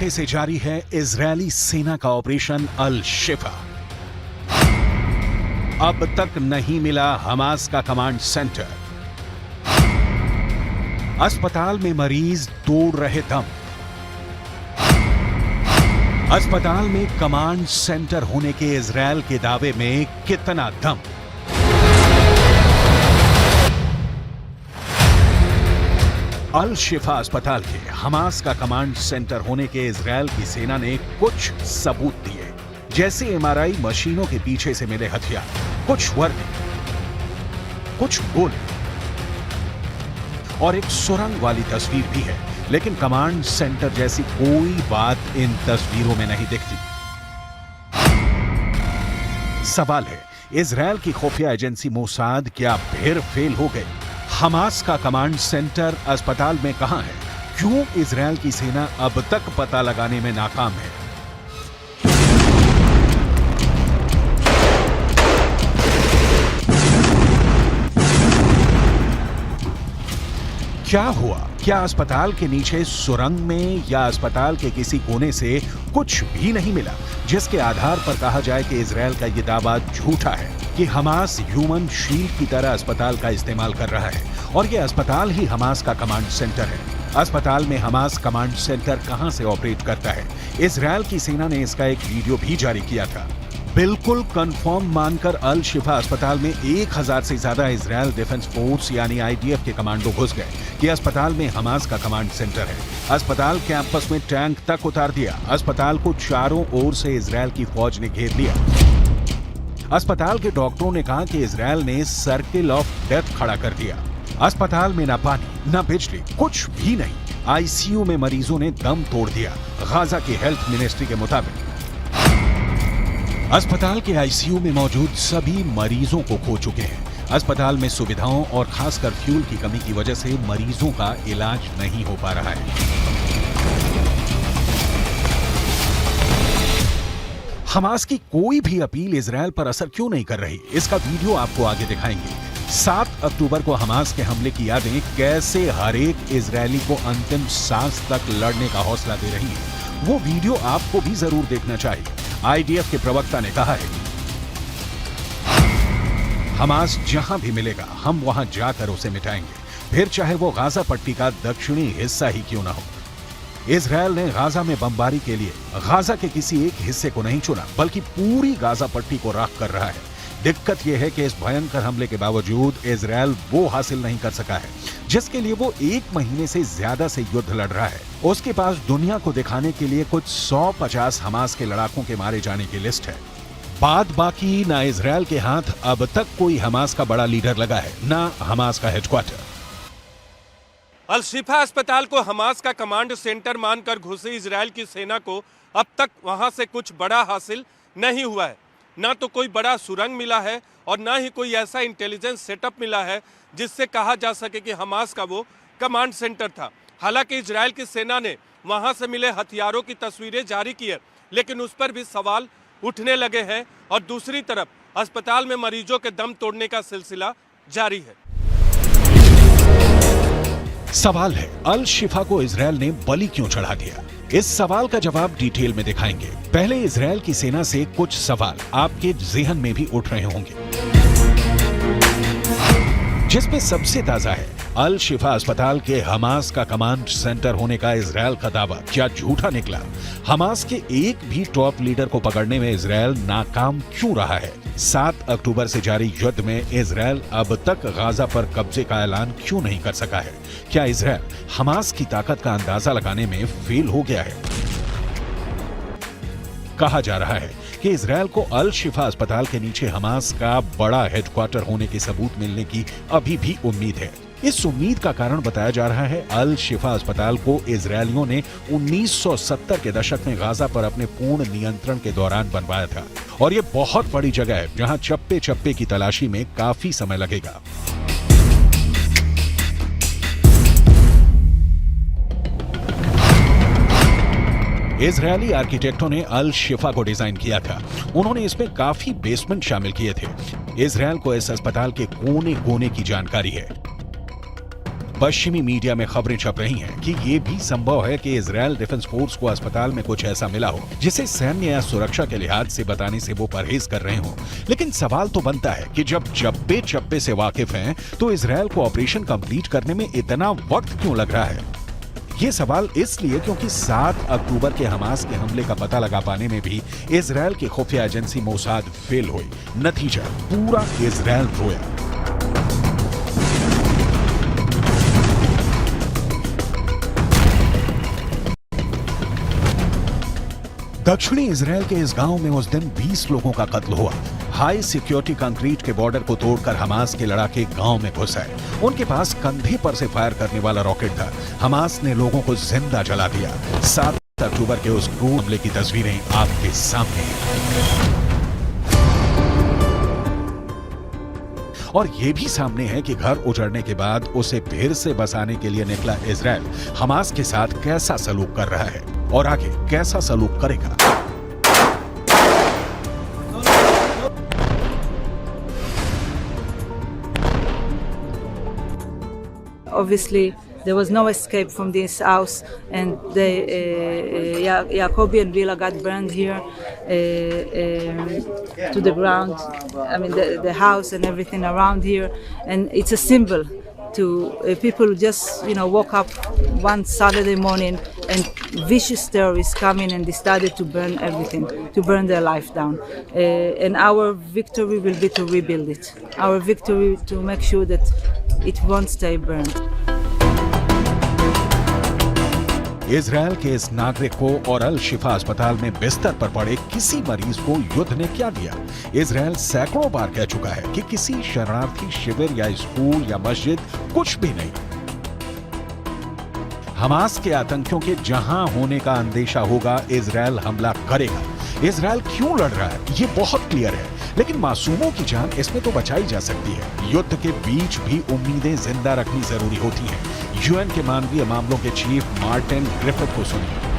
हफ्ते से जारी है इजरायली सेना का ऑपरेशन अल शिफा। अब तक नहीं मिला हमास का कमांड सेंटर। अस्पताल में मरीज तोड़ रहे दम। अस्पताल में कमांड सेंटर होने के इजरायल के दावे में कितना दम। अल शिफा अस्पताल के हमास का कमांड सेंटर होने के इजरायल की सेना ने कुछ सबूत दिए, जैसे एमआरआई मशीनों के पीछे से मिले हथियार, कुछ वर्दी, कुछ गोले और एक सुरंग वाली तस्वीर भी है। लेकिन कमांड सेंटर जैसी कोई बात इन तस्वीरों में नहीं दिखती। सवाल है, इजरायल की खुफिया एजेंसी मोसाद क्या फिर फेल हो गई? हमास का कमांड सेंटर अस्पताल में कहां है? क्यों इजरायल की सेना अब तक पता लगाने में नाकाम है? क्या हुआ? क्या अस्पताल के नीचे सुरंग में या अस्पताल के किसी कोने से कुछ भी नहीं मिला, जिसके आधार पर कहा जाए कि इजरायल का यह दावा झूठा है कि हमास ह्यूमन शील्ड की तरह अस्पताल का इस्तेमाल कर रहा है और यह अस्पताल ही हमास का कमांड सेंटर है? अस्पताल में हमास कमांड सेंटर कहां से ऑपरेट करता है? इजरायल की सेना ने इसका एक वीडियो भी जारी किया था। बिल्कुल कंफर्म मानकर अल शिफा अस्पताल में 1000 से ज्यादा इजरायल डिफेंस फोर्स यानी आईडीएफ के कमांडो घुस गए कि अस्पताल में हमास का कमांड सेंटर है। अस्पताल कैंपस में टैंक तक उतार दिया। अस्पताल को चारों ओर से इजरायल की फौज ने घेर लिया। अस्पताल के डॉक्टरों ने कहा कि इजरायल ने सर्किल ऑफ डेथ खड़ा कर दिया। अस्पताल में ना पानी, ना बिजली, कुछ भी नहीं। आईसीयू में मरीजों ने दम तोड़ दिया। गाजा की हेल्थ मिनिस्ट्री के मुताबिक अस्पताल के आईसीयू में मौजूद सभी मरीजों को खो चुके हैं। अस्पताल में सुविधाओं और खासकर फ्यूल की कमी की वजह से मरीजों का इलाज नहीं हो पा रहा है। हमास की कोई भी अपील इजरायल पर असर क्यों नहीं कर रही? इसका वीडियो आपको आगे दिखाएंगे। 7 अक्टूबर को हमास के हमले की यादें कैसे हर एक इजरायली को अंतिम सांस तक लड़ने का हौसला दे रही है, वो वीडियो आपको भी जरूर देखना चाहिए। आईडीएफ के प्रवक्ता ने कहा है, हमास जहां भी मिलेगा हम वहां जाकर उसे मिटाएंगे, फिर चाहे वो गाजा पट्टी का दक्षिणी हिस्सा ही क्यों ना हो। इजरायल ने गाजा में बमबारी के लिए गाजा के किसी एक हिस्से को नहीं चुना, बल्कि पूरी गाजा पट्टी को राख कर रहा है। दिक्कत यह है कि इस भयंकर हमले के बावजूद इजरायल वो हासिल नहीं कर सका है जिसके लिए वो 1 महीने से ज्यादा से युद्ध लड़ रहा है। उसके पास दुनिया को दिखाने के लिए कुछ 150 हमास के लड़ाकों के मारे जाने की लिस्ट है। बाद बाकी ना इजरायल के हाथ अब तक कोई हमास का बड़ा लीडर लगा है, ना हमास का हेडक्वार्टर। अल शिफा अस्पताल को हमास का कमांड सेंटर मानकर घुसी इजरायल की सेना को अब तक वहां से कुछ बड़ा हासिल नहीं हुआ है। ना तो कोई बड़ा सुरंग मिला है और ना ही कोई ऐसा इंटेलिजेंस सेटअप मिला है जिससे कहा जा सके कि हमास का वो कमांड सेंटर था। हालांकि इजरायल की सेना ने वहां से मिले हथियारों की तस्वीरें जारी की है, लेकिन उस पर भी सवाल उठने लगे हैं और दूसरी तरफ अस्पताल में मरीजों के दम तोड़ने का सिलसिला जारी है। सवाल है, अल शिफा को इजरायल ने बलि क्यों चढ़ा दिया? इस सवाल का जवाब डिटेल में दिखाएंगे। पहले इजरायल की सेना से कुछ सवाल आपके ज़हन में भी उठ रहे होंगे, जिसमें सबसे ताजा है अल शिफा अस्पताल के हमास का कमांड सेंटर होने का इजरायल का दावा क्या झूठा निकला? हमास के एक भी टॉप लीडर को पकड़ने में इजरायल नाकाम क्यों रहा है? 7 अक्टूबर से जारी युद्ध में इजरायल अब तक गाजा पर कब्जे का ऐलान क्यों नहीं कर सका है? क्या इजरायल हमास की ताकत का अंदाजा लगाने में फेल हो गया है? कहा जा रहा है कि इजरायल को अल शिफा अस्पताल के नीचे हमास का बड़ा हेडक्वार्टर होने के सबूत मिलने की अभी भी उम्मीद है। इस उम्मीद का कारण बताया जा रहा है, अल शिफा अस्पताल को इजरायलियों ने 1970 के दशक में गाजा पर अपने पूर्ण नियंत्रण के दौरान बनवाया था और ये बहुत बड़ी जगह है जहां चप्पे चप्पे की तलाशी में काफी समय लगेगा। इजरायली आर्किटेक्टों ने अल शिफा को डिजाइन किया था। उन्होंने इसमें काफी बेसमेंट शामिल किए थे। इजरायल को इस अस्पताल के कोने कोने की जानकारी है। पश्चिमी मीडिया में खबरें छप रही हैं कि ये भी संभव है कि इजरायल डिफेंस फोर्स को अस्पताल में कुछ ऐसा मिला हो जिसे सैन्य या सुरक्षा के लिहाज से बताने से वो परहेज कर रहे हो। लेकिन सवाल तो बनता है कि जब चप्पे चप्पे से वाकिफ हैं तो इजरायल को ऑपरेशन कंप्लीट करने में इतना वक्त क्यों लग रहा है? ये सवाल इसलिए क्योंकि 7 अक्टूबर के हमास के हमले का पता लगा पाने में भी इजरायल की खुफिया एजेंसी मोसाद फेल हुई। नतीजा, पूरा इजरायल रोया। दक्षिणी इजरायल के इस गांव में उस दिन 20 लोगों का कत्ल हुआ। हाई सिक्योरिटी कंक्रीट के बॉर्डर को तोड़कर हमास के लड़ाके गांव में घुस आए। उनके पास कंधे पर से फायर करने वाला रॉकेट था। हमास ने लोगों को जिंदा जला दिया। 7 अक्टूबर के उस क्रूर हमले की तस्वीरें आपके सामने हैं। और ये भी सामने है कि घर उजड़ने के बाद उसे फिर से बसाने के लिए निकला इजरायल हमास के साथ कैसा सलूक कर रहा है और आगे कैसा सलूक करेगा। Obviously, there was no escape from this house, and the Jacobi and Villa got burned here to the ground. I mean, the house and everything around here, and it's a symbol to people who just woke up one Saturday morning and vicious terrorists come in and decided to burn everything, to burn their life down. And our victory will be to rebuild it. Our victory to make sure that it won't stay burned. Israel के इस नागरिक को और अल शिफा अस्पताल में बिस्तर पर पड़े किसी मरीज को युद्ध ने क्या दिया? इजरायल सैकड़ों बार कह चुका है कि किसी शरणार्थी शिविर या स्कूल या मस्जिद कुछ भी नहीं। हमास के आतंकियों के जहां होने का अंदेशा होगा, इजरायल हमला करेगा। इजरायल क्यों लड़ रहा है ये बहुत क्लियर है, लेकिन मासूमों की जान इसमें तो बचाई जा सकती है। युद्ध के बीच भी उम्मीदें जिंदा रखनी जरूरी होती हैं। यूएन के मानवीय मामलों के चीफ मार्टिन ग्रिफिथ को सुनिए।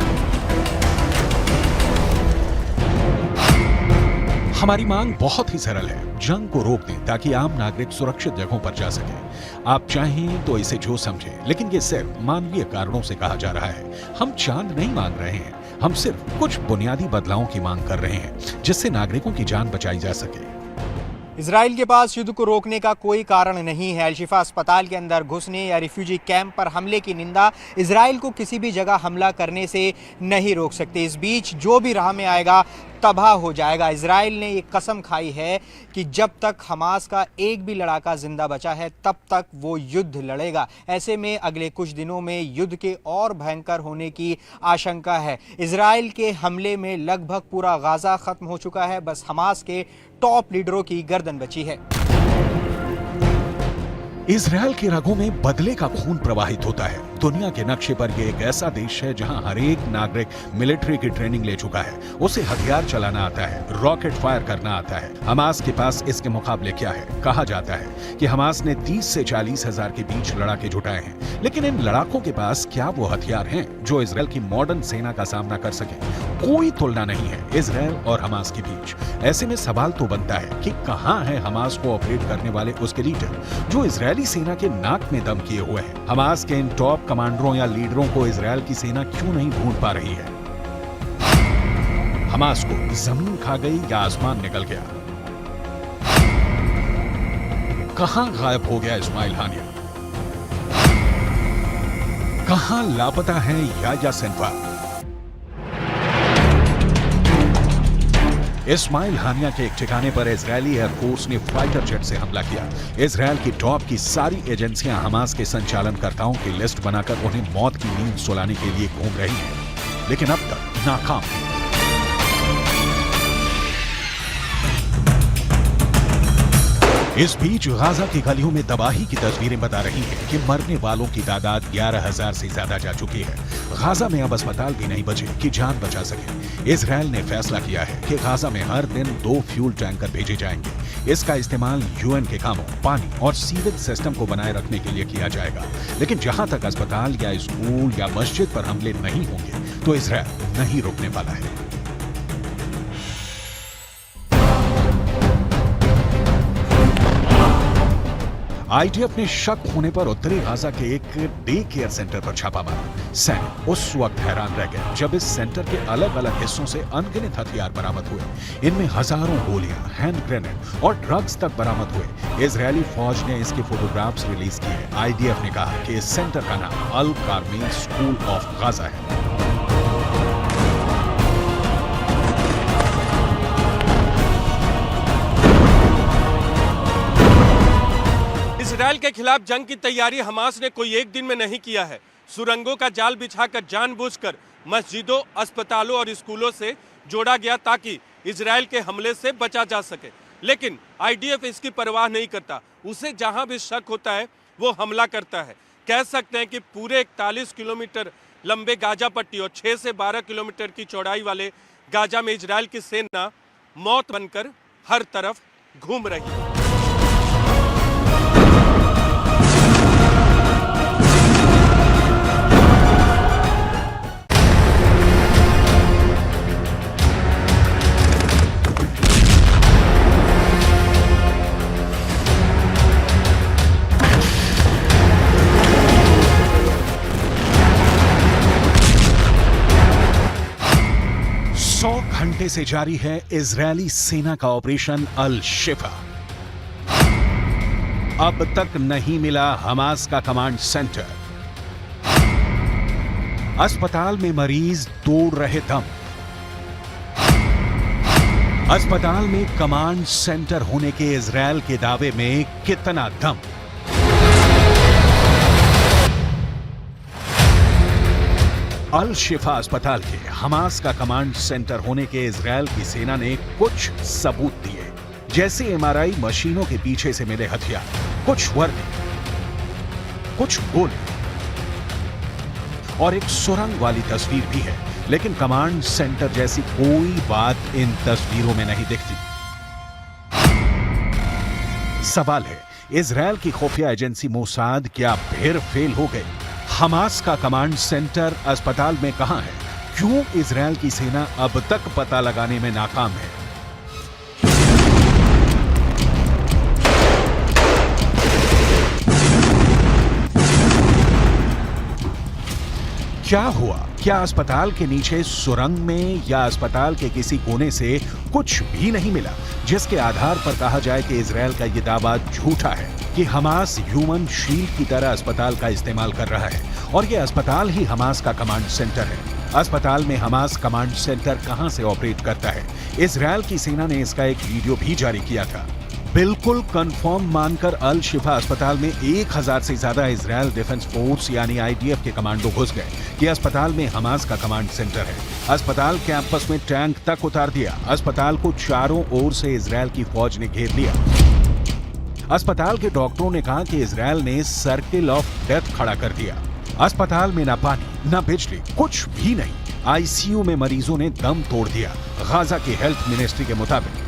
हमारी मांग बहुत ही सरल है, जंग को रोक दें ताकि आम नागरिक सुरक्षित जगहों पर जा सके। आप चाहें तो इसे जो समझें, लेकिन ये सिर्फ मानवीय कारणों से कहा जा रहा है। हम चांद नहीं मांग रहे हैं, हम सिर्फ कुछ बुनियादी बदलावों की मांग कर रहे हैं जिससे नागरिकों की जान बचाई जा सके। इजराइल के पास युद्ध को रोकने का कोई कारण नहीं है। अल शिफा अस्पताल के अंदर घुसने या रिफ्यूजी कैंप पर हमले की निंदा इजराइल को किसी भी जगह हमला करने से नहीं रोक सकते। इस बीच जो भी राह में आएगा तबाह हो जाएगा। इजराइल ने ये कसम खाई है कि जब तक हमास का एक भी लड़ाका जिंदा बचा है तब तक वो युद्ध लड़ेगा। ऐसे में अगले कुछ दिनों में युद्ध के और भयंकर होने की आशंका है। इजराइल के हमले में लगभग पूरा गाजा खत्म हो चुका है, बस हमास के टॉप लीडरों की गर्दन बची है। इजरायल की रगों में बदले का खून प्रवाहित होता है। दुनिया के नक्शे पर यह एक ऐसा देश है जहां हर एक नागरिक मिलिट्री की ट्रेनिंग ले चुका है। उसे हथियार चलाना आता है, रॉकेट फायर करना आता है। हमास के पास इसके मुकाबले क्या है? कहा जाता है कि हमास ने 30 से 40 हजार के बीच लड़ाके जुटाए हैं, लेकिन इन लड़ाकों के पास क्या वो हथियार हैं जो इजरायल की मॉडर्न सेना का सामना कर सके? कोई तुलना नहीं है इजरायल और हमास के बीच। ऐसे में सवाल तो बनता है कि कहां है हमास को ऑपरेट करने वाले उसके लीडर जो इजरायली सेना के नाक में दम किए हुए हैं? हमास के इन टॉप कमांडरों या लीडरों को इजरायल की सेना क्यों नहीं ढूंढ पा रही है? हमास को जमीन खा गई या आसमान निकल गया? कहां गायब हो गया इस्माइल हानिया? कहां लापता है याह्या सिनवार? इस्माइल हानिया के एक ठिकाने पर इजरायली एयरफोर्स ने फाइटर जेट से हमला किया। इजरायल की टॉप की सारी एजेंसियां हमास के संचालनकर्ताओं की लिस्ट बनाकर उन्हें मौत की नींद सुलाने के लिए घूम रही हैं, लेकिन अब तक नाकाम है। इस बीच गाजा की गलियों में तबाही की तस्वीरें बता रही हैं कि मरने वालों की तादाद 11,000 से ज्यादा जा चुकी है। गाजा में अब अस्पताल भी नहीं बचे कि जान बचा सके। इजरायल ने फैसला किया है कि गाजा में हर दिन 2 फ्यूल टैंकर भेजे जाएंगे। इसका इस्तेमाल यूएन के कामों, पानी और सीवेज सिस्टम को बनाए रखने के लिए किया जाएगा। लेकिन जहां तक अस्पताल या स्कूल या मस्जिद पर हमले नहीं होंगे तो इजरायल नहीं रुकने वाला है। आईडीएफ ने शक होने पर उत्तरी गाजा के एक डे केयर सेंटर पर छापा मारा। सैनिक उस वक्त हैरान रह गए जब इस सेंटर के अलग अलग हिस्सों से अनगिनत हथियार बरामद हुए। इनमें हजारों गोलियां, हैंड ग्रेनेड और ड्रग्स तक बरामद हुए। इजरायली फौज ने इसके फोटोग्राफ्स रिलीज किए। आईडीएफ ने कहा कि इस सेंटर का नाम अल कार्मेल स्कूल ऑफ गाजा है। इजरायल के खिलाफ जंग की तैयारी हमास ने कोई एक दिन में नहीं किया है। सुरंगों का जाल बिछाकर जानबूझकर मस्जिदों, अस्पतालों और स्कूलों से जोड़ा गया ताकि इजरायल के हमले से बचा जा सके। लेकिन आईडीएफ इसकी परवाह नहीं करता। उसे जहां भी शक होता है वो हमला करता है। कह सकते हैं कि पूरे 41 किलोमीटर लंबे गाजा पट्टी और 6 से 12 किलोमीटर की चौड़ाई वाले गाजा में इजरायल की सेना मौत बनकर हर तरफ घूम रही है। घंटे से जारी है इजरायली सेना का ऑपरेशन अल शिफा। अब तक नहीं मिला हमास का कमांड सेंटर। अस्पताल में मरीज तोड़ रहे दम। अस्पताल में कमांड सेंटर होने के इजरायल के दावे में कितना दम। अल शिफा अस्पताल के हमास का कमांड सेंटर होने के इजरायल की सेना ने कुछ सबूत दिए, जैसे एमआरआई मशीनों के पीछे से मिले हथियार, कुछ वर्दी, कुछ गोले और एक सुरंग वाली तस्वीर भी है। लेकिन कमांड सेंटर जैसी कोई बात इन तस्वीरों में नहीं दिखती। सवाल है, इजरायल की खुफिया एजेंसी मोसाद क्या फिर फेल हो गई? हमास का कमांड सेंटर अस्पताल में कहां है? क्यों इजरायल की सेना अब तक पता लगाने में नाकाम है? क्या हुआ? क्या अस्पताल के नीचे सुरंग में या अस्पताल के किसी कोने से कुछ भी नहीं मिला जिसके आधार पर कहा जाए कि इजरायल का यह दावा झूठा है कि हमास ह्यूमन शील्ड की तरह अस्पताल का इस्तेमाल कर रहा है और यह अस्पताल ही हमास का कमांड सेंटर है? अस्पताल में हमास कमांड सेंटर कहां से ऑपरेट करता है? इजरायल की सेना ने इसका एक वीडियो भी जारी किया था। बिल्कुल कंफर्म मानकर अल शिफा अस्पताल में 1000 से ज्यादा इजरायल डिफेंस फोर्स यानी आईडीएफ के कमांडो घुस गए कि अस्पताल में हमास का कमांड सेंटर है। अस्पताल कैंपस में टैंक तक उतार दिया। अस्पताल को चारों ओर से इजरायल की फौज ने घेर लिया। अस्पताल के डॉक्टरों ने कहा कि इजरायल ने सर्किल ऑफ डेथ खड़ा कर दिया। अस्पताल में ना पानी, ना बिजली, कुछ भी नहीं। आईसीयू में मरीजों ने दम तोड़ दिया। गाजा की हेल्थ मिनिस्ट्री के मुताबिक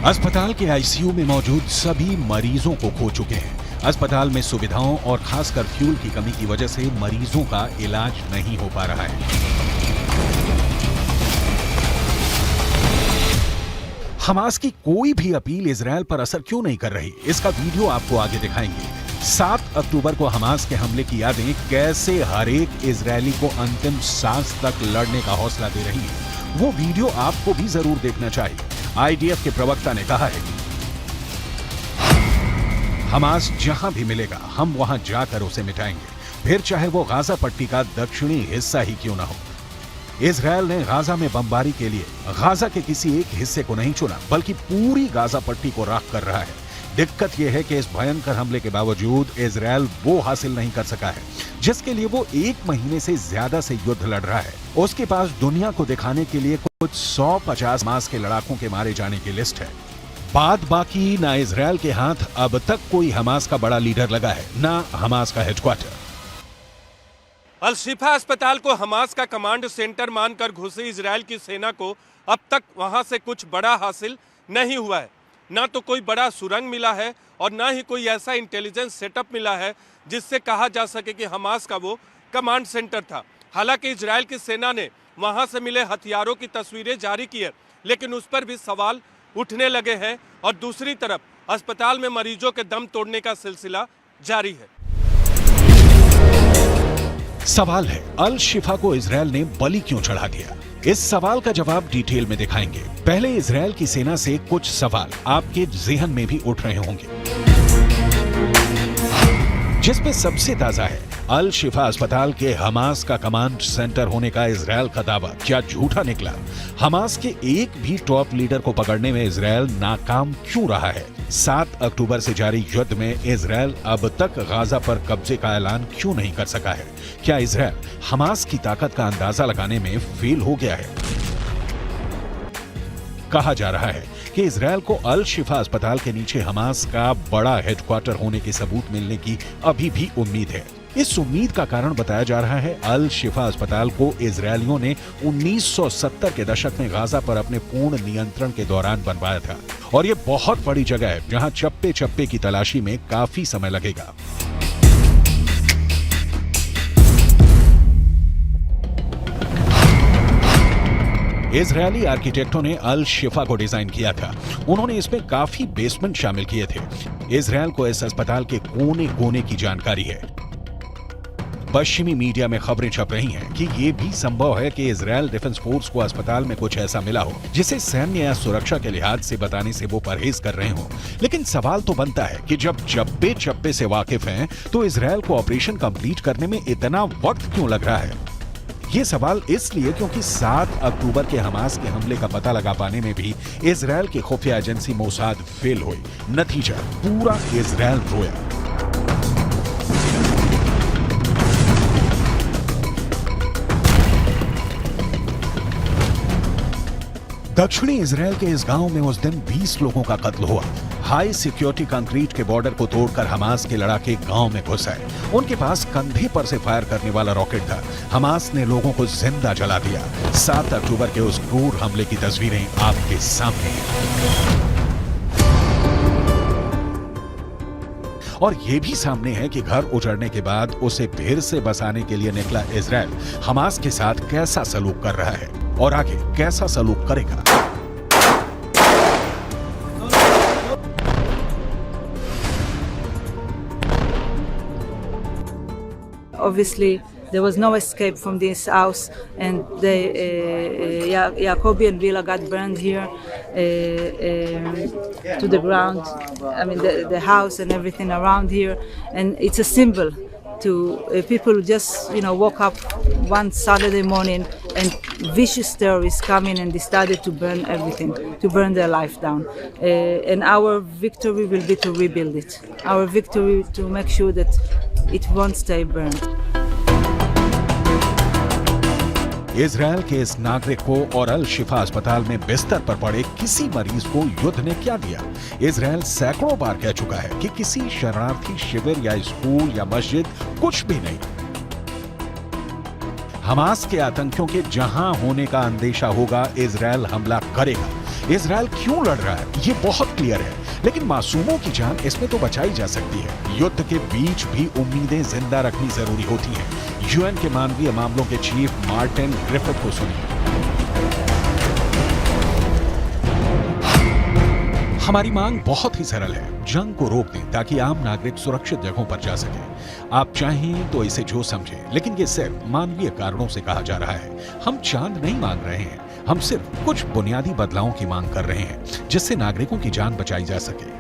अस्पताल के आईसीयू में मौजूद सभी मरीजों को खो चुके हैं। अस्पताल में सुविधाओं और खासकर फ्यूल की कमी की वजह से मरीजों का इलाज नहीं हो पा रहा है। हमास की कोई भी अपील इजरायल पर असर क्यों नहीं कर रही? इसका वीडियो आपको आगे दिखाएंगे। 7 अक्टूबर को हमास के हमले की यादें कैसे हर एक इजरायली को अंतिम सांस तक लड़ने का हौसला दे रही है, वो वीडियो आपको भी जरूर देखना चाहिए। आईडीएफ के प्रवक्ता ने कहा है, हमास जहां भी मिलेगा हम वहां जाकर उसे मिटाएंगे, फिर चाहे वो गाजा पट्टी का दक्षिणी हिस्सा ही क्यों ना हो। इजरायल ने गाजा में बमबारी के लिए गाजा के किसी एक हिस्से को नहीं चुना, बल्कि पूरी गाजा पट्टी को राख कर रहा है। दिक्कत यह है कि इस भयंकर हमले के बावजूद इजरायल वो हासिल नहीं कर सका है जिसके लिए वो 1 महीने से ज्यादा से युद्ध लड़ रहा है। उसके पास दुनिया को दिखाने के लिए कुछ 150 हमास के लड़ाकों के मारे जाने की लिस्ट है। बात बाकी, ना इजरायल के हाथ अब तक कोई हमास का बड़ा लीडर लगा है, ना हमास का हेडक्वार्टर। अल शिफा अस्पताल को हमास का कमांड सेंटर मानकर घुसी इजरायल की सेना को अब तक वहां से कुछ बड़ा हासिल नहीं हुआ है। ना तो कोई बड़ा सुरंग मिला है और ना ही कोई ऐसा इंटेलिजेंस सेटअप मिला है जिससे कहा जा सके कि हमास का वो कमांड सेंटर था। हालांकि इजरायल की सेना ने वहां से मिले हथियारों की तस्वीरें जारी की है, लेकिन उस पर भी सवाल उठने लगे हैं। और दूसरी तरफ अस्पताल में मरीजों के दम तोड़ने का सिलसिला जारी है। सवाल है, अल शिफा को इजरायल ने बलि क्यों चढ़ा दिया? इस सवाल का जवाब डिटेल में दिखाएंगे। पहले इजरायल की सेना से कुछ सवाल आपके ज़हन में भी उठ रहे होंगे, जिसमें सबसे ताजा है अल शिफा अस्पताल के हमास का कमांड सेंटर होने का इजरायल का दावा क्या झूठा निकला? हमास के एक भी टॉप लीडर को पकड़ने में इजरायल नाकाम क्यों रहा है? 7 अक्टूबर से जारी युद्ध में इजरायल अब तक गाजा पर कब्जे का ऐलान क्यों नहीं कर सका है? क्या इजरायल हमास की ताकत का अंदाजा लगाने में फेल हो गया है? कहा जा रहा है कि इजरायल को अल शिफा अस्पताल के नीचे हमास का बड़ा हेडक्वार्टर होने के सबूत मिलने की अभी भी उम्मीद है। इस उम्मीद का कारण बताया जा रहा है, अल शिफा अस्पताल को इजरायलियों ने 1970 के दशक में गाजा पर अपने पूर्ण नियंत्रण के दौरान बनवाया था और ये बहुत बड़ी जगह है जहां चप्पे चप्पे की तलाशी में काफी समय लगेगा। इजरायली आर्किटेक्टों ने अल शिफा को डिजाइन किया था। उन्होंने इसमें काफी बेसमेंट शामिल किए थे। इजरायल को इस अस्पताल के कोने कोने की जानकारी है। पश्चिमी मीडिया में खबरें छप रही हैं कि यह भी संभव है कि इजरायल डिफेंस फोर्स को अस्पताल में कुछ ऐसा मिला हो जिसे सैन्य या सुरक्षा के लिहाज से बताने से वो परहेज कर रहे हो। लेकिन सवाल तो बनता है कि जब चप्पे चप्पे से वाकिफ हैं, तो इजरायल को ऑपरेशन कंप्लीट करने में इतना वक्त क्यों लग रहा है? ये सवाल इसलिए क्योंकि 7 अक्टूबर के हमास के हमले का पता लगा पाने में भी इजरायल की खुफिया एजेंसी मोसाद फेल हुई। नतीजा, पूरा इजरायल रोया। दक्षिणी इजरायल के इस गांव में उस दिन 20 लोगों का कत्ल हुआ। हाई सिक्योरिटी कंक्रीट के बॉर्डर को तोड़कर हमास के लड़ाके गांव में घुस आए। उनके पास कंधे पर से फायर करने वाला रॉकेट था। हमास ने लोगों को जिंदा जला दिया। 7 अक्टूबर के उस क्रूर हमले की तस्वीरें आपके सामने हैं। और ये भी सामने है कि घर उजड़ने के बाद उसे फिर से बसाने के लिए निकला इजरायल हमास के साथ कैसा सलूक कर रहा है और आगे कैसा सलूक करेगा। Obviously, there was no escape from this house, and the Jacobi and Villa got burned here to the ground. I mean, the house and everything around here, and it's a symbol to people who just woke up one Saturday morning and vicious terrorists come in and decided to burn everything, to burn their life down. And our victory will be to rebuild it. Our victory to make sure that it won't stay burned. Israel के इस नागरिक को और अल शिफा अस्पताल में बिस्तर पर पड़े किसी मरीज को युद्ध ने क्या दिया? इजरायल सैकड़ों बार कह चुका है कि किसी शरणार्थी शिविर या स्कूल या मस्जिद कुछ भी नहीं। हमास के आतंकियों के जहां होने का अंदेशा होगा, इजरायल हमला करेगा। इजरायल क्यों लड़ रहा है ये बहुत क्लियर है, लेकिन मासूमों की जान इसमें तो बचाई जा सकती है। युद्ध के बीच भी उम्मीदें जिंदा रखनी जरूरी होती हैं। यूएन के मानवीय मामलों के चीफ मार्टिन ग्रिफिथ को सुनिए। हमारी मांग बहुत ही सरल है, जंग को रोक दें ताकि आम नागरिक सुरक्षित जगहों पर जा सके। आप चाहें तो इसे जो समझें, लेकिन ये सिर्फ मानवीय कारणों से कहा जा रहा है। हम चांद नहीं मांग रहे हैं, हम सिर्फ कुछ बुनियादी बदलावों की मांग कर रहे हैं जिससे नागरिकों की जान बचाई जा सके।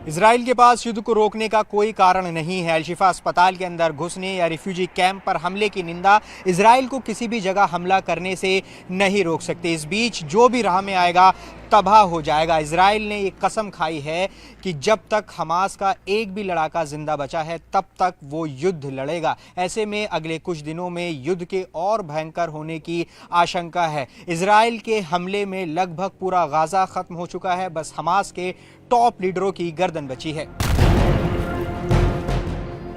इजराइल के पास युद्ध को रोकने का कोई कारण नहीं है। अल शिफा अस्पताल के अंदर घुसने या रिफ्यूजी कैंप पर हमले की निंदा इजराइल को किसी भी जगह हमला करने से नहीं रोक सकते। इस बीच जो भी राह में आएगा तबाह हो जाएगा। इजराइल ने ये कसम खाई है कि जब तक हमास का एक भी लड़ाका जिंदा बचा है तब तक वो युद्ध लड़ेगा। ऐसे में अगले कुछ दिनों में युद्ध के और भयंकर होने की आशंका है। इजराइल के हमले में लगभग पूरा गाजा खत्म हो चुका है, बस हमास के टॉप लीडरों की गर्दन बची है।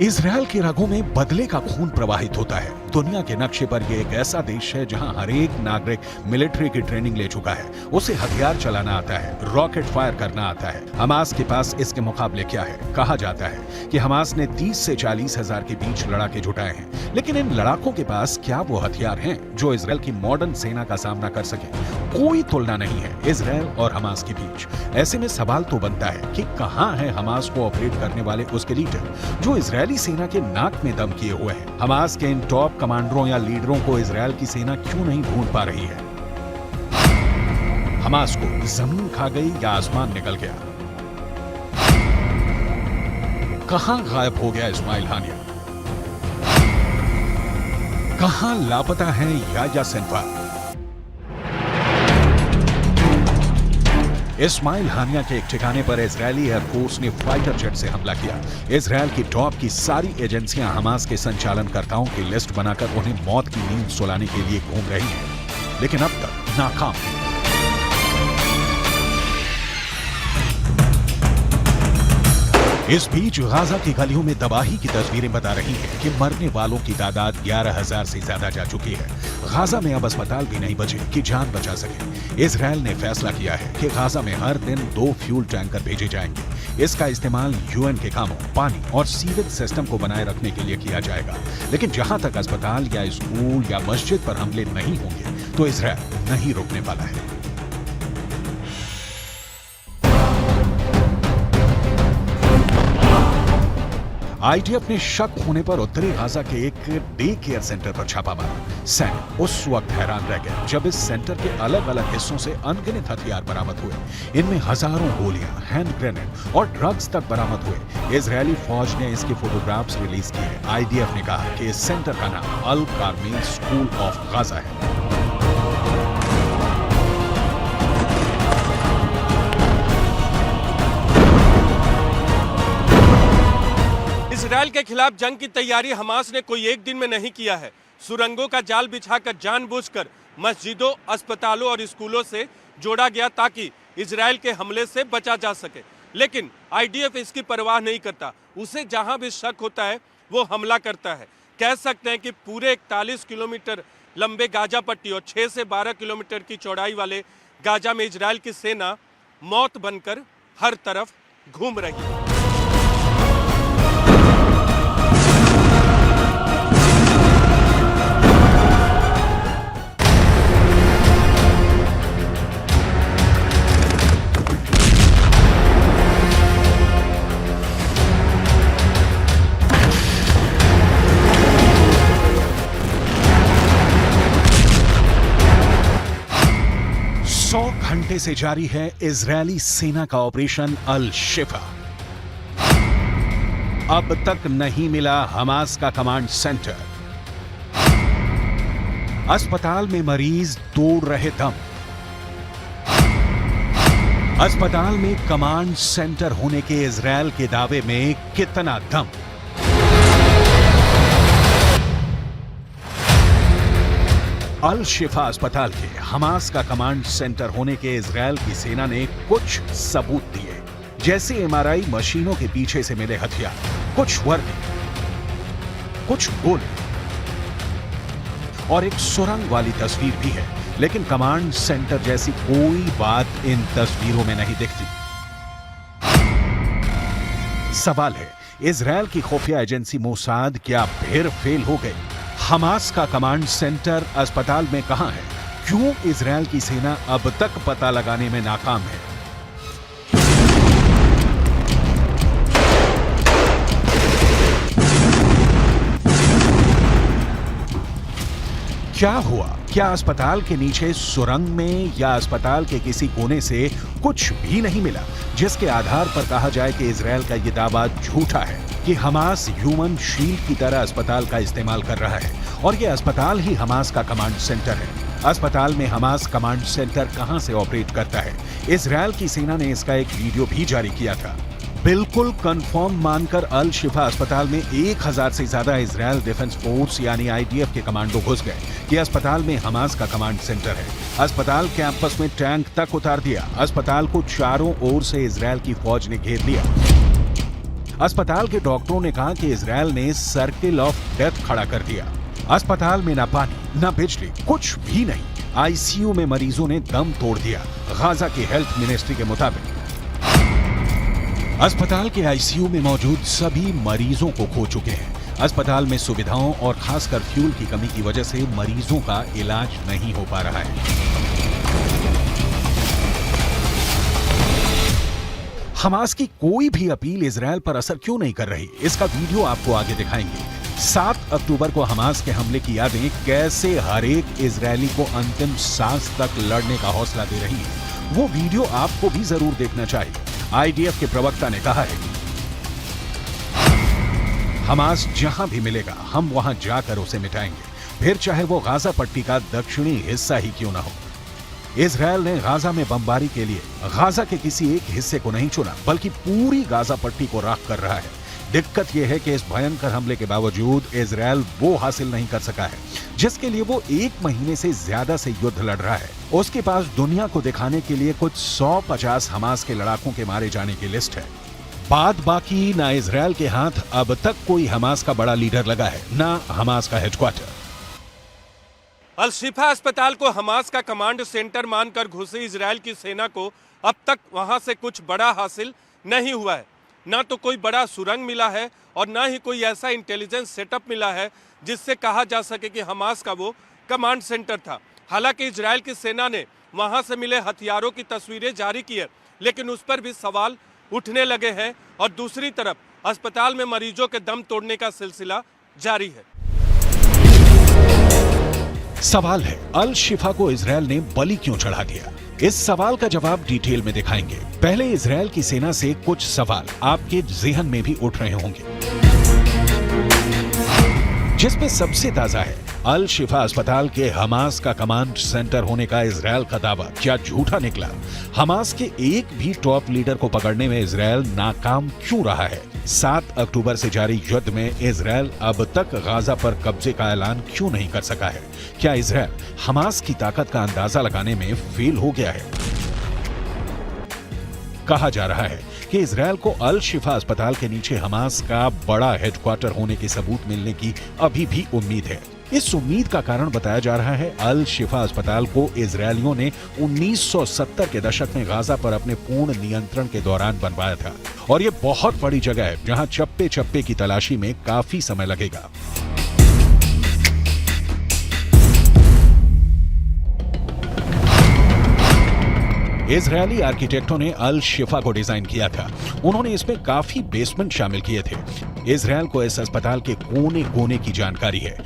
इजरायल की रगों में बदले का खून प्रवाहित होता है। दुनिया के नक्शे पर यह एक ऐसा देश है जहां हर एक नागरिक मिलिट्री की ट्रेनिंग ले चुका है। उसे हथियार चलाना आता है, रॉकेट फायर करना आता है। हमास के पास इसके मुकाबले क्या है? कहा जाता है कि हमास ने 30 से 40 हजार के बीच लड़ाके जुटाए हैं, लेकिन इन लड़ाकों के पास क्या वो हथियार हैं जो इजरायल की मॉडर्न सेना का सामना कर सके? कोई तुलना नहीं है इजरायल और हमास के बीच। ऐसे में सवाल तो बनता है कि कहां है हमास को ऑपरेट करने वाले उसके लीडर जो इजरायली सेना के नाक में दम किए हुए हैं? हमास के इन टॉप कमांडरों या लीडरों को इजरायल की सेना क्यों नहीं ढूंढ पा रही है? हमास को जमीन खा गई या आसमान निकल गया? कहां गायब हो गया इस्माइल हानिया? कहां लापता है याह्या सिनवार? इस्माइल हानिया के एक ठिकाने पर इजरायली एयरफोर्स ने फाइटर जेट से हमला किया। इजरायल की टॉप की सारी एजेंसियां हमास के संचालनकर्ताओं की लिस्ट बनाकर उन्हें मौत की नींद सुलाने के लिए घूम रही हैं, लेकिन अब तक नाकाम है। इस बीच गाजा की गलियों में तबाही की तस्वीरें बता रही हैं कि मरने वालों की तादाद 11,000 से ज्यादा जा चुकी है। गाजा में अब अस्पताल भी नहीं बचे कि जान बचा सके। इजरायल ने फैसला किया है कि गाजा में हर दिन 2 फ्यूल टैंकर भेजे जाएंगे। इसका इस्तेमाल यूएन के कामों, पानी और सीवेज सिस्टम को बनाए रखने के लिए किया जाएगा। लेकिन जहां तक अस्पताल या स्कूल या मस्जिद पर हमले नहीं होंगे तो इजरायल नहीं रुकने वाला है। आईडीएफ ने शक होने पर उत्तरी गाजा के एक डे केयर सेंटर पर छापा मारा। सैनिक उस वक्त हैरान रह गए जब इस सेंटर के अलग अलग हिस्सों से अनगिनत हथियार बरामद हुए। इनमें हजारों गोलियां, हैंड ग्रेनेड और ड्रग्स तक बरामद हुए। इजरायली फौज ने इसके फोटोग्राफ्स रिलीज किए। आईडीएफ ने कहा कि इस सेंटर का नाम अल कार्मेल स्कूल ऑफ गाजा है। इजरायल के खिलाफ जंग की तैयारी हमास ने कोई एक दिन में नहीं किया है। सुरंगों का जाल बिछाकर जानबूझकर मस्जिदों, अस्पतालों और स्कूलों से जोड़ा गया ताकि इजरायल के हमले से बचा जा सके। लेकिन आईडीएफ इसकी परवाह नहीं करता। उसे जहां भी शक होता है वो हमला करता है। कह सकते हैं कि पूरे 41 किलोमीटर लंबे गाजा पट्टी और 6 से 12 किलोमीटर की चौड़ाई वाले गाजा में इजरायल की सेना मौत बनकर हर तरफ घूम रही है। घंटे से जारी है इजरायली सेना का ऑपरेशन अल शिफा। अब तक नहीं मिला हमास का कमांड सेंटर। अस्पताल में मरीज तोड़ रहे दम। अस्पताल में कमांड सेंटर होने के इजरायल के दावे में कितना दम। अल शिफा अस्पताल के हमास का कमांड सेंटर होने के इजरायल की सेना ने कुछ सबूत दिए, जैसे एमआरआई मशीनों के पीछे से मिले हथियार, कुछ वर्दी, कुछ गोले और एक सुरंग वाली तस्वीर भी है। लेकिन कमांड सेंटर जैसी कोई बात इन तस्वीरों में नहीं दिखती। सवाल है, इजरायल की खुफिया एजेंसी मोसाद क्या फिर फेल हो गई? हमास का कमांड सेंटर अस्पताल में कहां है? क्यों इजरायल की सेना अब तक पता लगाने में नाकाम है? क्या हुआ? क्या अस्पताल के नीचे सुरंग में या अस्पताल के किसी कोने से कुछ भी नहीं मिला जिसके आधार पर कहा जाए कि इजरायल का यह दावा झूठा है कि हमास ह्यूमन शील्ड की तरह अस्पताल का इस्तेमाल कर रहा है और यह अस्पताल ही हमास का कमांड सेंटर है? अस्पताल में हमास कमांड सेंटर कहां से ऑपरेट करता है? इजरायल की सेना ने इसका एक वीडियो भी जारी किया था। बिल्कुल कंफर्म मानकर अल शिफा अस्पताल में 1000 से ज्यादा इजरायल डिफेंस फोर्स यानी आईडीएफ के कमांडो घुस गए कि अस्पताल में हमास का कमांड सेंटर है। अस्पताल कैंपस में टैंक तक उतार दिया। अस्पताल को चारों ओर से इजरायल की फौज ने घेर लिया। अस्पताल के डॉक्टरों ने कहा कि इजराइल ने सर्किल ऑफ डेथ खड़ा कर दिया। अस्पताल में ना पानी ना बिजली, कुछ भी नहीं। आईसीयू में मरीजों ने दम तोड़ दिया। गाजा की हेल्थ मिनिस्ट्री के मुताबिक अस्पताल के आईसीयू में मौजूद सभी मरीजों को खो चुके हैं। अस्पताल में सुविधाओं और खासकर फ्यूल की कमी की वजह से मरीजों का इलाज नहीं हो पा रहा है। हमास की कोई भी अपील इजराइल पर असर क्यों नहीं कर रही, इसका वीडियो आपको आगे दिखाएंगे। 7 अक्टूबर को हमास के हमले की यादें कैसे हर एक इजरायली को अंतिम सांस तक लड़ने का हौसला दे रही है, वो वीडियो आपको भी जरूर देखना चाहिए। आईडीएफ के प्रवक्ता ने कहा है, हमास जहां भी मिलेगा हम वहां जाकर उसे मिटाएंगे, फिर चाहे वो गाजा पट्टी का दक्षिणी हिस्सा ही क्यों ना हो। इजराइल ने गाजा में बमबारी के लिए गाजा के किसी एक हिस्से को नहीं चुना, बल्कि पूरी गाजा पट्टी को राख कर रहा है। दिक्कत यह है कि इस भयंकर हमले के बावजूद इजराइल वो हासिल नहीं कर सका है जिसके लिए वो 1 महीने से ज्यादा से युद्ध लड़ रहा है। उसके पास दुनिया को दिखाने के लिए कुछ 150 हमास के लड़ाकों के मारे जाने की लिस्ट है। बात बाकी, ना इजराइल के हाथ अब तक कोई हमास का बड़ा लीडर लगा है, ना हमास का हेडक्वार्टर। अल शिफा अस्पताल को हमास का कमांड सेंटर मानकर घुसी इजराइल की सेना को अब तक वहां से कुछ बड़ा हासिल नहीं हुआ है। ना तो कोई बड़ा सुरंग मिला है और ना ही कोई ऐसा इंटेलिजेंस सेटअप मिला है जिससे कहा जा सके कि हमास का वो कमांड सेंटर था। हालांकि इजराइल की सेना ने वहां से मिले हथियारों की तस्वीरें जारी की है, लेकिन उस पर भी सवाल उठने लगे हैं और दूसरी तरफ अस्पताल में मरीजों के दम तोड़ने का सिलसिला जारी है। सवाल है, अल शिफा को इजराइल ने बलि क्यों चढ़ा दिया? इस सवाल का जवाब डिटेल में दिखाएंगे। पहले इजराइल की सेना से कुछ सवाल आपके ज़हन में भी उठ रहे होंगे, जिसमें सबसे ताजा है अल शिफा अस्पताल के हमास का कमांड सेंटर होने का इजराइल का दावा क्या झूठा निकला? हमास के एक भी टॉप लीडर को पकड़ने में इजराइल नाकाम क्यों रहा है? 7 अक्टूबर से जारी युद्ध में इजराइल अब तक गाजा पर कब्जे का ऐलान क्यों नहीं कर सका है? क्या इजराइल हमास की ताकत का अंदाजा लगाने में फेल हो गया है? कहा जा रहा है कि इजराइल को अल शिफा अस्पताल के नीचे हमास का बड़ा हेडक्वार्टर होने के सबूत मिलने की अभी भी उम्मीद है। इस उम्मीद का कारण बताया जा रहा है, अल शिफा अस्पताल को इजरायलियों ने 1970 के दशक में गाजा पर अपने पूर्ण नियंत्रण के दौरान बनवाया था और ये बहुत बड़ी जगह है जहां चप्पे चप्पे की तलाशी में काफी समय लगेगा। इजरायली आर्किटेक्टों ने अल शिफा को डिजाइन किया था। उन्होंने इसमें काफी बेसमेंट शामिल किए थे। इजराइल को इस अस्पताल के कोने कोने की जानकारी है।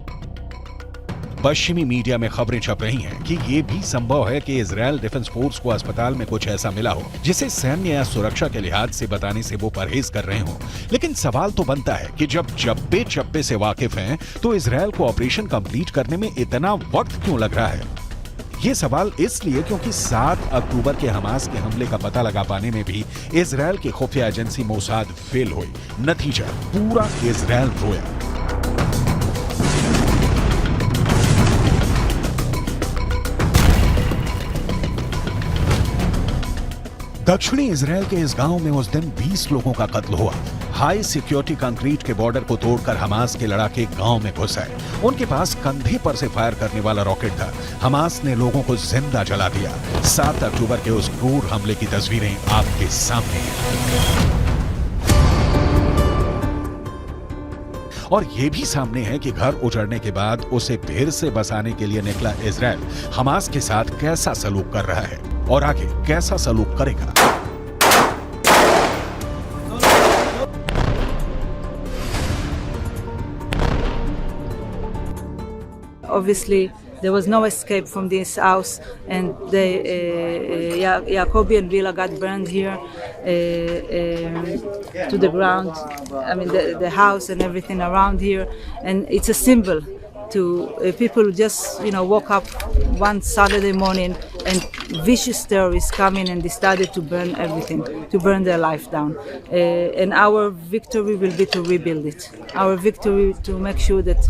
पश्चिमी मीडिया में खबरें छप रही हैं कि यह भी संभव है कि इजराइल डिफेंस फोर्स को अस्पताल में कुछ ऐसा मिला हो जिसे सैन्य या सुरक्षा के लिहाज से बताने से वो परहेज कर रहे हो। लेकिन सवाल तो बनता है कि जब चप्पे चप्पे से वाकिफ हैं, तो इजराइल को ऑपरेशन कंप्लीट करने में इतना वक्त क्यों लग रहा है? ये सवाल इसलिए क्योंकि 7 अक्टूबर के हमास के हमले का पता लगा पाने में भी इजराइल की खुफिया एजेंसी मोसाद फेल हुई। नतीजा, पूरा इजराइल रोया। दक्षिणी इजराइल के इस गांव में उस दिन 20 लोगों का कत्ल हुआ। हाई सिक्योरिटी कंक्रीट के बॉर्डर को तोड़कर हमास के लड़ाके गांव में घुस आए। उनके पास कंधे पर से फायर करने वाला रॉकेट था। हमास ने लोगों को जिंदा जला दिया। 7 अक्टूबर के उस क्रूर हमले की तस्वीरें आपके सामने हैं। और ये भी सामने है कि घर उजड़ने के बाद उसे फिर से बसाने के लिए निकला इजराइल हमास के साथ कैसा सलूक कर रहा है और आगे कैसा सलूक करेगा। Obviously, there was no escape from this house, and the Jacobi and Villa got burned here to the ground. I mean, the house and everything around here, and it's a symbol to people who just woke up one Saturday morning and vicious terrorists come in and decided to burn everything, to burn their life down. And our victory will be to rebuild it. Our victory to make sure that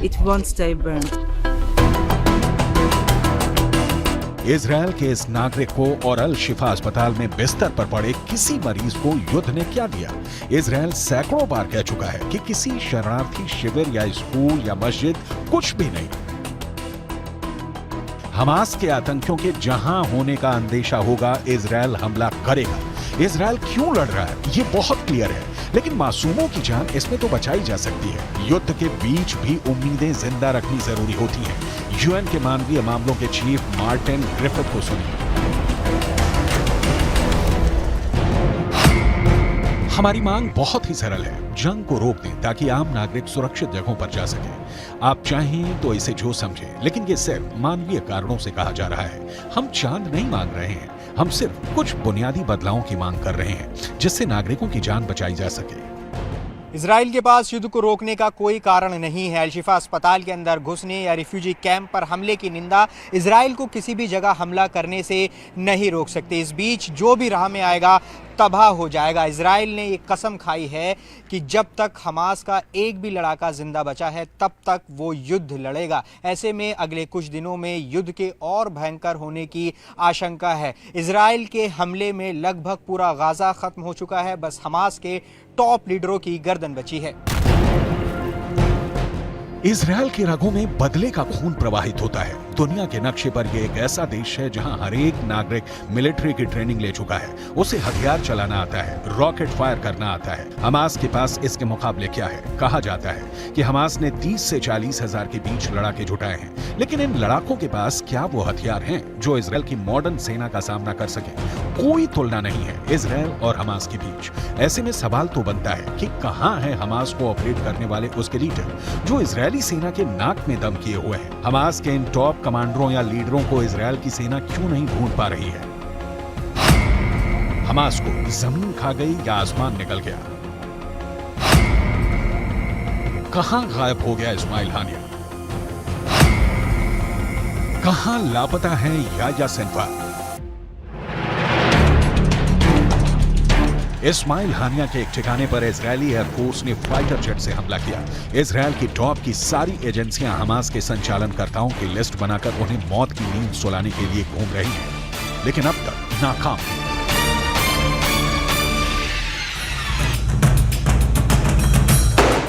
it won't stay burned. Israel के इस नागरिक को और अल शिफा अस्पताल में बिस्तर पर पड़े किसी मरीज को युद्ध ने क्या दिया? इजरायल सैकड़ों बार कह चुका है कि किसी शरणार्थी शिविर या स्कूल या मस्जिद कुछ भी नहीं। हमास के आतंकियों के जहां होने का अंदेशा होगा, इजरायल हमला करेगा। इजरायल क्यों लड़ रहा है ये बहुत क्लियर है, लेकिन मासूमों की जान इसमें तो बचाई जा सकती है। युद्ध के बीच भी उम्मीदें जिंदा रखनी जरूरी होती हैं। यूएन के मानवीय मामलों के चीफ मार्टिन ग्रिफिथ को सुनिए। हमारी मांग बहुत ही सरल है, जंग को रोक दें ताकि आम नागरिक सुरक्षित जगहों पर जा सके। आप चाहें तो इसे जो समझें, लेकिन ये सिर्फ मानवीय कारणों से कहा जा रहा है। हम चांद नहीं मांग रहे हैं, हम सिर्फ कुछ बुनियादी बदलावों की मांग कर रहे हैं जिससे नागरिकों की जान बचाई जा सके। इजराइल के पास युद्ध को रोकने का कोई कारण नहीं है। अल शिफा अस्पताल के अंदर घुसने या रिफ्यूजी कैंप पर हमले की निंदा इजराइल को किसी भी जगह हमला करने से नहीं रोक सकते। इस बीच जो भी राह में आएगा तबाह हो जाएगा। इजराइल ने ये कसम खाई है कि जब तक हमास का एक भी लड़ाका जिंदा बचा है तब तक वो युद्ध लड़ेगा। ऐसे में अगले कुछ दिनों में युद्ध के और भयंकर होने की आशंका है। इजराइल के हमले में लगभग पूरा गाजा खत्म हो चुका है, बस हमास के टॉप लीडरों की गर्दन बची है। इजरायल की रगों में बदले का खून प्रवाहित होता है। दुनिया के नक्शे पर यह एक ऐसा देश है जहां हर एक नागरिक मिलिट्री की ट्रेनिंग ले चुका है। उसे हथियार चलाना आता है, रॉकेट फायर करना आता है। हमास के पास इसके मुकाबले क्या है? कहा जाता है कि हमास ने 30 से 40 हजार के बीच लड़ाके जुटाए हैं, लेकिन इन लड़ाकों के पास क्या वो हथियार हैं जो इजरायल की मॉडर्न सेना का सामना कर सके? कोई तुलना नहीं है इजरायल और हमास के बीच। ऐसे में सवाल तो बनता है कि कहां है हमास को ऑपरेट करने वाले उसके लीडर जो इजरायली सेना के नाक में दम किए हुए हैं? हमास के इन टॉप कमांडरों या लीडरों को इजरायल की सेना क्यों नहीं ढूंढ पा रही है? हमास को जमीन खा गई या आसमान निकल गया? कहां गायब हो गया इस्माइल हानिया? कहां लापता है याह्या सिनवार? इस्माइल हानिया के एक ठिकाने पर इजरायली एयरफोर्स ने फाइटर जेट से हमला किया। इजरायल की टॉप की सारी एजेंसियां हमास के संचालनकर्ताओं की लिस्ट बनाकर उन्हें मौत की नींद सुलाने के लिए घूम रही हैं, लेकिन अब तक नाकाम।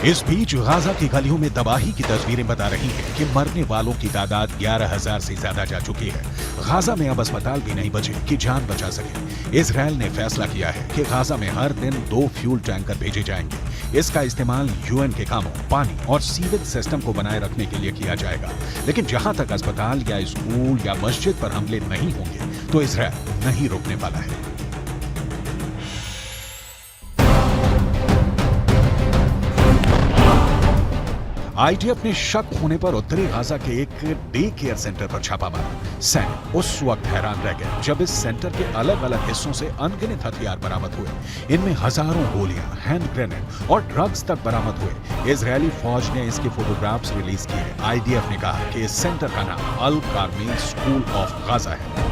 इस बीच गाजा की गलियों में तबाही की तस्वीरें बता रही हैं कि मरने वालों की तादाद 11,000 से ज्यादा जा चुकी है। गाजा में अब अस्पताल भी नहीं बचे कि जान बचा सके। इजरायल ने फैसला किया है कि गाजा में हर दिन 2 फ्यूल टैंकर भेजे जाएंगे। इसका इस्तेमाल यूएन के कामों, पानी और सीवेज सिस्टम को बनाए रखने के लिए किया जाएगा। लेकिन जहां तक अस्पताल या स्कूल या मस्जिद पर हमले नहीं होंगे तो इजरायल नहीं रोकने वाला है। आईडीएफ ने शक होने पर उत्तरी गाजा के एक डे केयर सेंटर पर छापा मारा। सैनिक उस वक्त हैरान रह गए जब इस सेंटर के अलग अलग हिस्सों से अनगिनत हथियार बरामद हुए। इनमें हजारों गोलियां, हैंड ग्रेनेड और ड्रग्स तक बरामद हुए। इजरायली फौज ने इसके फोटोग्राफ्स रिलीज किए। आईडीएफ ने कहा कि इस सेंटर का नाम अल कार्मेल स्कूल ऑफ गाजा है।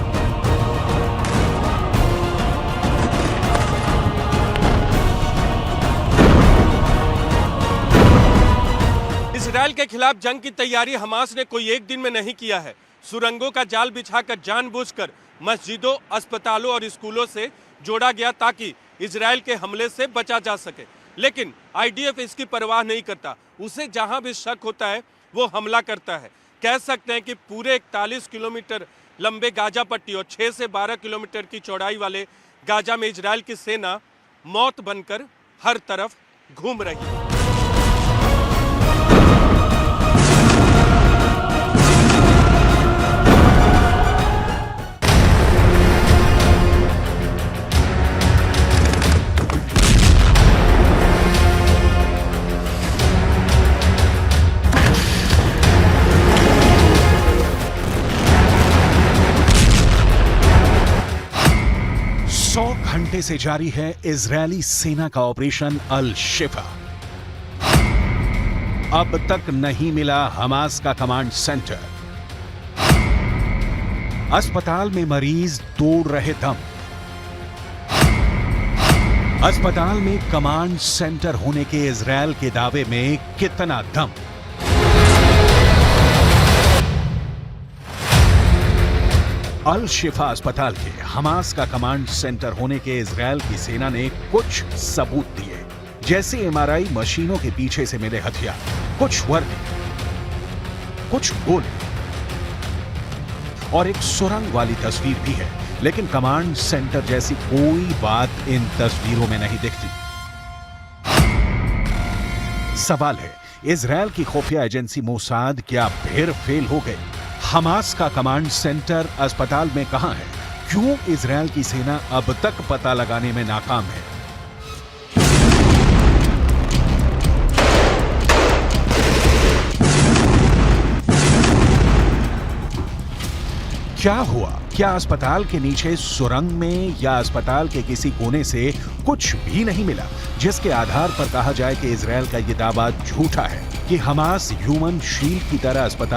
इजरायल के खिलाफ जंग की तैयारी हमास ने कोई एक दिन में नहीं किया है। सुरंगों का जाल बिछाकर जानबूझकर मस्जिदों, अस्पतालों और स्कूलों से जोड़ा गया ताकि इजरायल के हमले से बचा जा सके। लेकिन आईडीएफ इसकी परवाह नहीं करता। उसे जहां भी शक होता है वो हमला करता है। कह सकते हैं कि पूरे 41 किलोमीटर लंबे गाजा पट्टी और 6 से 12 किलोमीटर की चौड़ाई वाले गाजा में इजरायल की सेना मौत बनकर हर तरफ घूम रही है। घंटे से जारी है इजरायली सेना का ऑपरेशन अल शिफा। अब तक नहीं मिला हमास का कमांड सेंटर। अस्पताल में मरीज तोड़ रहे दम। अस्पताल में कमांड सेंटर होने के इजरायल के दावे में कितना दम। अल शिफा अस्पताल के हमास का कमांड सेंटर होने के इजरायल की सेना ने कुछ सबूत दिए, जैसे एमआरआई मशीनों के पीछे से मिले हथियार, कुछ वर्दी, कुछ गोले और एक सुरंग वाली तस्वीर भी है। लेकिन कमांड सेंटर जैसी कोई बात इन तस्वीरों में नहीं दिखती। सवाल है, इजरायल की खुफिया एजेंसी मोसाद क्या फिर फेल हो गई? हमास का कमांड सेंटर अस्पताल में कहां है? क्यों इजरायल की सेना अब तक पता लगाने में नाकाम है? क्या हुआ? क्या अस्पताल के नीचे सुरंग में या अस्पताल के किसी कोने से कुछ भी नहीं मिला, जिसके आधार पर कहा जाए कि इजरायल का यह दावा झूठा है कि हमास ह्यूमन शील्ड की तरह अस्पताल